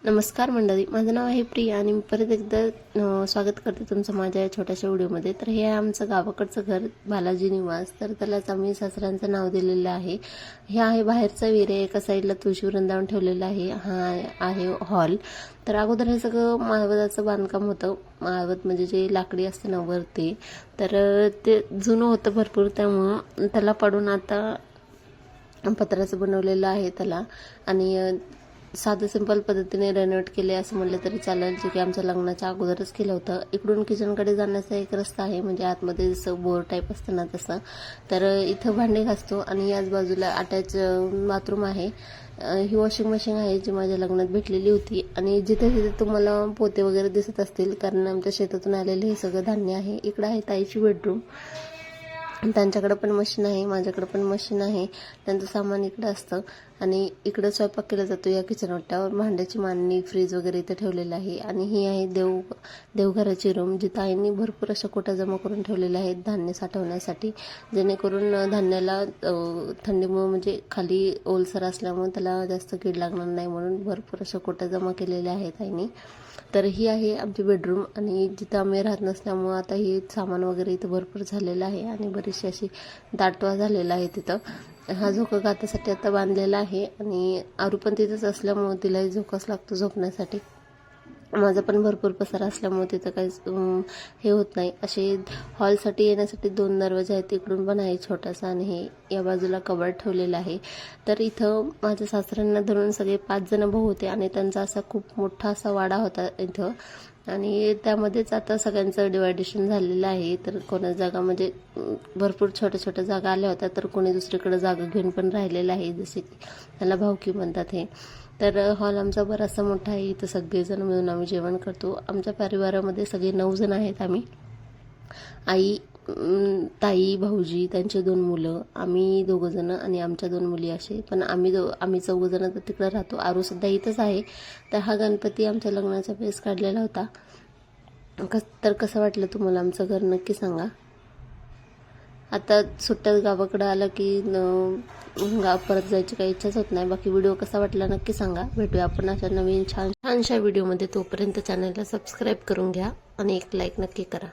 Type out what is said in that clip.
नमस्कार मंडळी, माझं नाव आहे प्रिया आणि मी परत एकदा स्वागत करते तुमचं माझ्या या छोट्याशा व्हिडिओमध्ये. तर हे आहे आमचं गावाकडचं घर, बालाजी निवास. तर त्यालाच आम्ही सासऱ्यांचं नाव दिलेलं आहे. हे आहे बाहेरचा विरे, एका साईडला तुळशी वृंदावन ठेवलेलं आहे. हा आहे हॉल. तर अगोदर हे सगळं माळवदाचं बांधकाम होतं. माळवद म्हणजे जे लाकडी असतं ना वरती, तर ते जुनं होतं भरपूर, त्यामुळं त्याला पाडून आता पत्र्याचं बनवलेलं आहे त्याला. आणि साधं सिंपल पद्धतीने रेनोव्हेट केले असं म्हटलं तरी चालेल, जे की आमच्या लग्नाच्या अगोदरच केलं होतं. इकडून किचनकडे जाण्याचा एक रस्ता आहे, म्हणजे आतमध्ये जसं बोर टाईप असतं ना तसं. तर इथं भांडे घासतो आणि याच बाजूला अटॅच बाथरूम आहे. ही वॉशिंग मशीन आहे जी माझ्या लग्नात भेटलेली होती. आणि जिथे जिथे तुम्हाला पोते वगैरे दिसत असतील, कारण आमच्या शेतातून आलेले हे सगळं धान्य आहे. इकडं आहे ताईची बेडरूम. त्यांच्याकडे पण मशीन आहे, माझ्याकडे पण मशीन आहे. त्यांचं सामान इकडं असतं आणि इकडं स्वयंपाक केला जातो या किचन ओट्यावर. भांड्याची मांडणी, फ्रीज वगैरे इथं ठेवलेलं आहे. आणि ही आहे देवघराची रूम, जिथं आईंनी भरपूर अशा कोट्या जमा करून ठेवलेल्या आहेत धान्य साठवण्यासाठी, जेणेकरून धान्याला थंडीमुळे म्हणजे खाली ओलसर असल्यामुळे त्याला जास्त कीड लागणार नाही म्हणून भरपूर अशा कोट्या जमा केलेल्या आहेत आईने. तर ही आहे आमची बेडरूम. आणि जिथं आम्ही राहत नसल्यामुळं आता हे सामान वगैरे इथं भरपूर झालेलं आहे आणि बरीचशी अशी दाटवा झालेला आहे तिथं. हा झोका गातासाठी आता बांधलेला आहे आणि आरू पण तिथंच असल्यामुळं तिलाही झोकाच लागतो झोपण्यासाठी. माझा पण भरपूर पसारा असल्यामुळे तिथं काहीच हे होत नाही. असे हॉलसाठी येण्यासाठी 2 दरवाजे आहेत, इकडून पण आहे छोटासा आणि हे या बाजूला कबड ठेवलेलं आहे. तर इथं माझ्या सासऱ्यांना धरून सगळे 5 जण भाऊ होते आणि त्यांचा असा खूप मोठा असा वाडा होता इथं. आणि त्यामध्येच आता सगळ्यांचं डिवायडेशन झालेलं आहे. तर कोणा जागा म्हणजे भरपूर छोट्या छोट्या जागा आल्या होत्या, तर कोणी दुसरीकडे जागा घेऊन पण राहिलेलं आहे, जसे की त्याला भावकी म्हणतात हे. तर हॉल आमचा बराचसा मोठा आहे. इथं सगळेजण मिळून आम्ही जेवण करतो. आमच्या परिवारामध्ये सगळे 9 जण आहेत आम्ही. आई, ताई, भाऊजी, त्यांचे 2 मुलं, आम्ही 2 जण आणि आमच्या 2 मुली असे. पण आम्ही 4 जण तर तिकडे राहतो. आरूसुद्धा इथंच आहे. तर हा गणपती आमच्या लग्नाचा वेळेस काढलेला होता. तर कसं वाटलं तुम्हाला आमचं घर नक्की सांगा. आता सुट्ट्यात गावाकडं आलं की गाव परत जायची काही इच्छाच होत नाही. बाकी व्हिडिओ कसा वाटला नक्की सांगा. भेटूया आपण अशा नवीन छानशा व्हिडिओमध्ये. तोपर्यंत चॅनलला सबस्क्राईब करून घ्या आणि एक लाईक नक्की करा.